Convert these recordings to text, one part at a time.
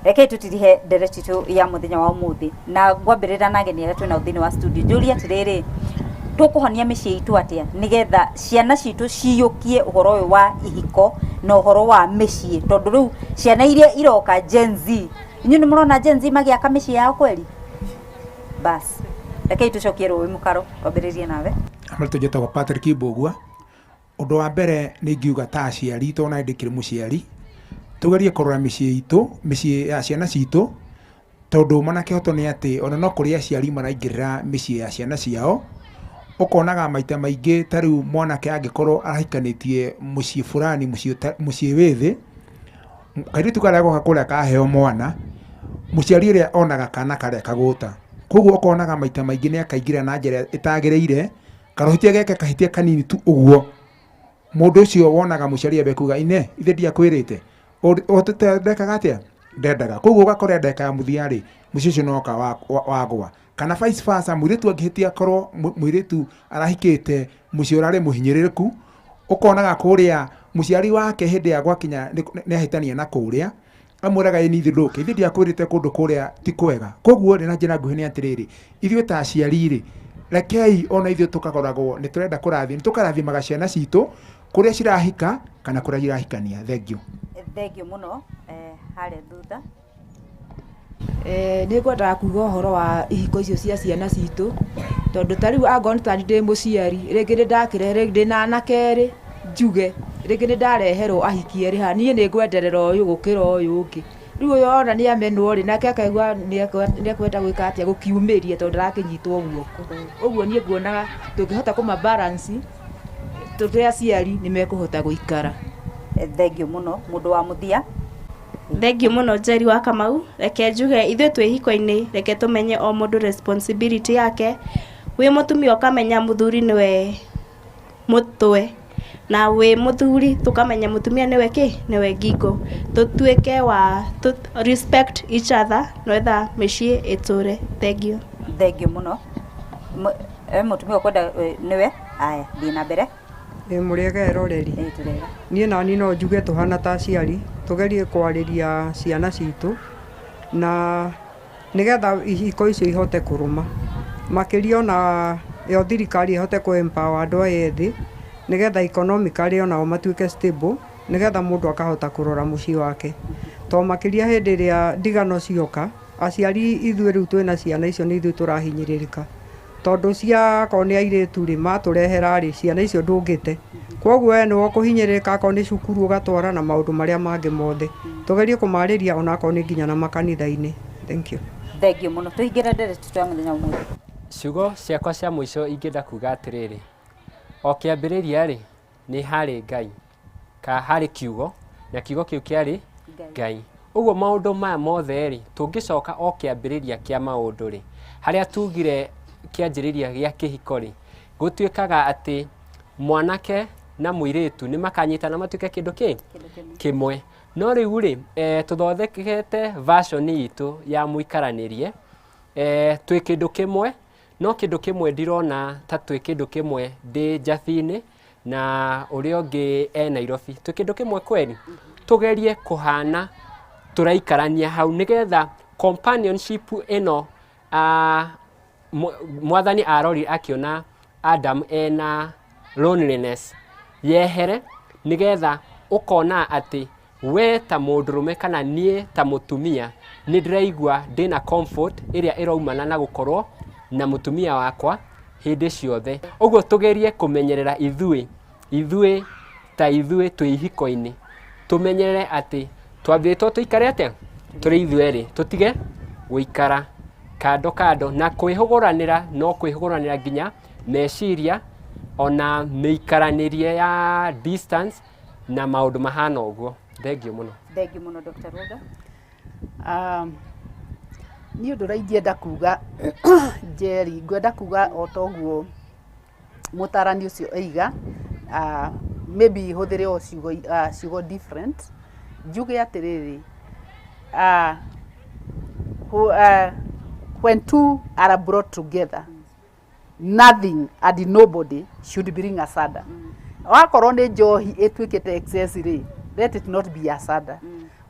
reke tutirihe ndereti tu ya muthenya wa umuthi na gwambirira na ageni aria twina uthini wa studio Julia tiriri tukuhonia micii itu atia nigetha ciana citu ciyukie uhoro uyu wa ihiko na uhoro wa micii tondu riu ciana iria iroka Gen Z inyu ni murona Gen Z magiaka micii yao kweli bas reke tucokie ruwi mukaro twambiririe nawe amarito jetagwo Patrick Ibogua undu wa mbere ni ngiuga ta aciari to na ndikire muciari tugerie kurora micii itu micii ya ciana citu tondu manake hoto ni ati ona no kuri aciari maraingirira micii ya ciana ciao ukonaga maita maingi tariu mwanake angikorwo arahikanitie mucii fulani mucii withi kairitu karia goka kuria kaheo mwana muciari ria onaga kana karia kaguta koguo ukonaga maita maingi ni akaingira na njira itagireire karohitia geke kahitia kanini tu uguo mundu ucio wonaga muciari abekuga ine ithe ndia kwirite otete ndeka gatia ndendaga koguo gakore ndeka ya muthiari mucio ucio noka wagwa kana vice versa muritu angihitia korwo muritu arahikite mucio urare muhinyiririku ukonaga kuria muciari wake hindi ya gwakinya ni ahitania na kuria amuraga ni ithiruke ithe ndia kwirite kundu kuria ti kwega koguo ni na njira nguhi ni atiriri ithuĩ ta aciari ri rekei ona ithuĩ tukagoragwo ni turenda kurathia ni tukarathimaga ciana citu kuria cirahika kana kuria irahikania thank you muno hare thutha ni ngwenda kuga uhoro wa ihiko icio cia ciana citu tondu tariu angoni tani ndi muciari ringi ni ndakire ndi na anakeri njuge ringi ni ndareherwo ahiki eri ha nie ni ngwenderera uyu gukira uyu ungi riu uyu ona ni amenwo ri nake akaigua ni akwenda gwika atia gukiumiria tondu ndarakinyitwo guoko uguo nie nguonaga tungihota kuma balance tutia ciari ni mekuhota guikara thank you muno mundu wa muthia thank you muno Jerry wa Kamau reke njuge ithuĩ twĩ hiko-inĩ reke tumenye o mundu responsibility yake wi mutumia ukamenya muthuri niwe mutwe na wi muthuri tukamenya mutumia niwe ngingo tutuike wa respect each other noetha micii iture thank you muno mutumia ukwenda niwe aya thina mbere muriega eroreri nie nani no njuge tuhana ta aciari tugerie kwariria ciana citu na nigetha ihiko icio ihote kuruma makiria na yo thirikari ihote ku empower andu aya ethi nigetha economically ona matuike stable nigetha mundu akahota kurora mucii wake to makiria hindi ria ndigano cioka aciari ithuĩ riu twina ciana icio ni ithuĩ turahinyiririka tondu cia koni airitu ri maturehera ri ciana icio ndungite koguo we ni wokuhinyiririka koni cukuru ugatwara na maundu maria mangi mothe tugerie kumariria ona koni nginya na makanitha-ini thank you muno tuingira ndereti twa muthenya umwe ciugo ciakwa cia muico ingenda kuga atiriri o kiambiriria ri ni hari Ngai ka hari kiugo na kiugo kiu kiari Ngai uguo maundu maya mothe ri tungicoka o kiambiriria kia maundu ri haria tugire kianjiriria gia kihiko ri gutuikaga ati mwanake na muiritu ni makanyitana matuike kindu kimwe no riu ri tuthothekete version itu ya muikaranirie twi kindu kimwe no kindu kimwe ndirona ta twi kindu kimwe ndi Jathini na uria ungi Nairobi twi kindu kimwe kweli tugerie kuhana turaikarania hau nigetha companionship ino mwathani arori akiona Adam ena loneliness yehere nigetha ukona ati we ta mundurume kana nie ta mutumia ni ndiraigua ndina comfort iria iraumana na gukorwo na mutumia wakwa hindi ciothe uguo tugerie kumenyerera ithuĩ twi ihiko-ini tumenyerere ati twambĩtwo tuikare atia turi ithuĩ ri tutige guikara kando na kwĩhũgũranĩra no kwĩhũgũranĩra nginya meciria ona mĩikaranirie ya distance na maundu mahana uguo thank you muno Dr. Roda ni undu raingĩenda kuga Jerry ngwenda kuga o toguo mutarani ucio eiga maybe huthire o ciugo different njuge atiriri when two are brought together nothing and nobody should bring asada wakorwo ni njohi itwikite excess ri let it not be asada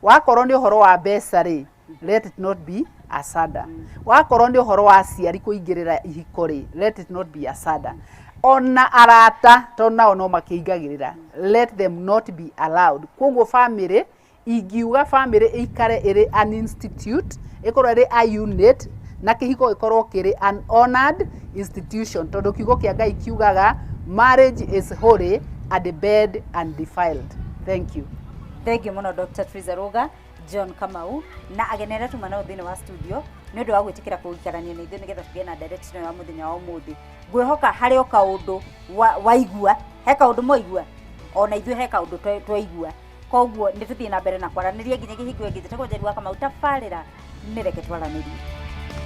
wakorwo ni uhoro wa mbeca ri let it not be a sada. Wakorwo nĩ ũhoro wa aciari kũingĩrĩra ihiko rĩ, let it not be a sada. Ona arata to nao no makĩingagĩrĩra, let them not be allowed. Koguo family ingiuga family ĩikare ĩrĩ an institute, ĩkorwo ĩrĩ a unit, na kĩhiko gĩkorwo kĩrĩ an honored institution, tondũ kiugo kĩa Ngai kiugaga marriage is holy and the bed undefiled. Thank you. Thank you muno Dr. Triza Ruga, John Kamau na agenera tu mana thini wa studio ni undu wa gwitikira kuikarania na ithuĩ nigetha tugĩe na direction ya muthenya wa umuthi. Ngwĩhoka harĩ o kaũndũ waigua, he kaũndũ moigua, ona ithuĩ he kaũndũ twaigua. Koguo nĩ tũthiĩ na mbere na kwaranĩria nginya kĩhingo gĩtĩ tũkwenjeri wa Kamau tabarĩra nĩ reke twaranĩrie.